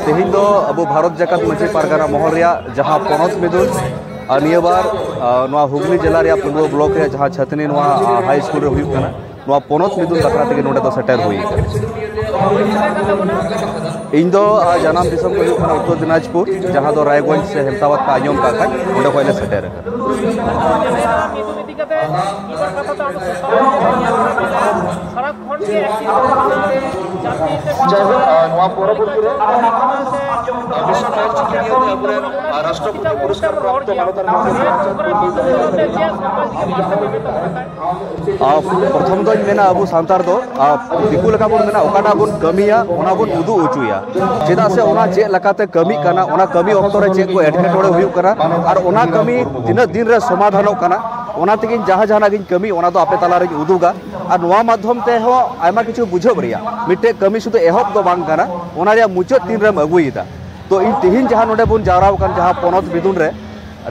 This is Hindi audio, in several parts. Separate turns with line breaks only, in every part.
तेहिं दो अब भारत जाकात मांझी पारगाना महल जहाँ पनत मिदुन निया बार हुगली जिला पंडुआ ब्लॉक जहाँ छतनी हाई स्कूल पनत मिदुन बखरा तेगे नोडे सेटर हुई इन दो जनाम दिसम को उत्तर दिनाजपुर जहाँ दो रायगंज से हेमताबाद का आजम का ओंडे खले सेटर
राष्ट्रपति पुरस्कार प्राप्त
प्रथम दो मेना अब सांतार दो दिकु लेका बन मेना ओकाटा बन कमिया ओना बन उदु उचुया चेदा से ओना चे लकाते कमी काना ओना कमी ऑक्टो रे चे को एटकेटोड़े हुयु कना और ओना कमी तिना दिन रे समाधानों कना ओना तेगिन जहाँ जहाँ गिन कमी ओना दो आपे तला रे उदुगा और नोआ माध्यम ते हो आयमा किछु बुझब रिया मिटे कमी शुद्ध एहब दो बांग कना ओना रे मुचाद दिन रे अगुईदा तो इन तिहिन जहाँ नोडे बन जावराव कान जहाँ पनत मिदुन रे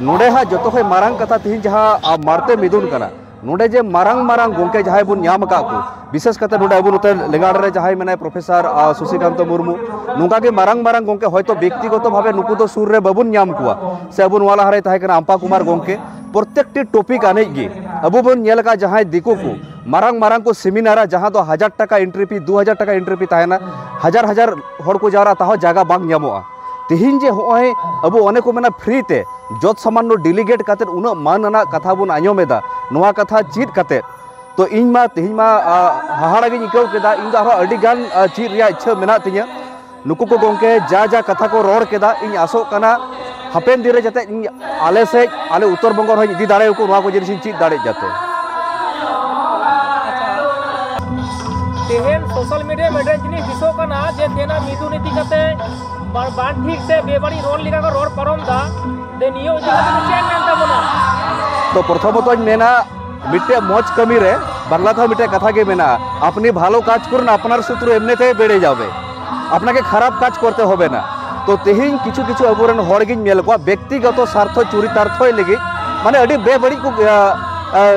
नोडे हा जतो खय मारांग कथा तिहिन जहाँ मारते मिदुन कना नोडे जे मारांग मारांग गोंके जहाँ बन न्याम का को विशेष करते नोडे अब नोते लेगाड़ रे जहाँ मेना प्रोफेसर शशिकांत मुर्मू नोंका के मारांग मारांग गोंके हयतो व्यक्तिगत भावे नुकु तो सुर रे बाबुन न्याम कुआ से अब वाला हरे ताहे कना अम्पा कुमार गोंके प्रत्येकटी टॉपिक आने गे अब बन नेल का जहाँ दिको को मारांग मारांग को सेमिनारा जहाँ दो 1000 टाका एंट्री फी 2000 टाका एंट्री फी ताहेना हजार हजार हर को जारा ताहो जागा बांग न्यामोआ तिहिन जे होय अब अने को मेना फ्री ते जत सामान्य डेलीगेट काते उन मानना कथा बन आंजमेदा नोआ कथा चीत काते तो इन मा तिहिन मा हाहाड़ा गे इकौ केदा इन दो अडी गान चीत रिया इच्छा मेना तिया नुकु को गोंके जा जा कथा को रोड केदा इन आसो कना हापेन दिरे जाते आले से आले उत्तर बंग हो इदी दाड़े को नोआ को जिनिस चीत दाड़े जाते
तेहेन सोशल मीडिया मेडे जिनिस दिसो कना जे तेना मिदु नीति कते बार ठीक से बेबाड़ी रोड लिखा को रोड परम दा दे नियो जगह चेक मेनता बना
तो प्रथमत मेना मिट्टे मौज कमी रे बांग्ला था मिट्टे कथा के मेना अपनी भालो काज करन अपनार शत्रु एमने ते बेड़े जाबे अपना के खराब काज करते होबे ना तो तेहिन किछु किछु अबुरन हड़गिन मेल को व्यक्तिगत स्वार्थ चुरितार्थ लगी माने अडी बेबड़ी को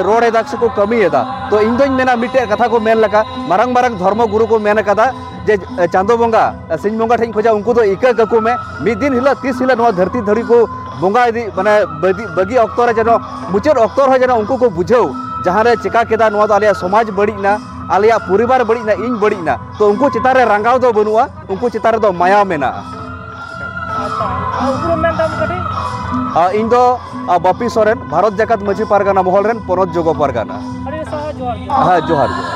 रोड एदा से को कमी एदा तो इन दोन मेना मिट्टे कथा को मेन लका मारंग मारंग धर्म गुरु को मेन कदा जे चांदो बंगा सिंह बंगा ठें खोजा उनको तो इका गको में मिद दिन हिला 30 हिला नवा धरती धड़ी को बंगा इदी माने बगी अक्तर जनो मुचर अक्तर हो जनो उनको को बुझाओ जहां रे चिका केदा नवा तो आलिया समाज बड़ीना आलिया परिवार बड़ीना इन बड़ीना तो उनको चितार रे रंगाव दो बनुआ उनको चितार रे दो माया मेना इन दो बापी सोरेन भारत जाकात मांझी पारगाना महल रेन पनत जोगो पारगाना हाँ जोहार।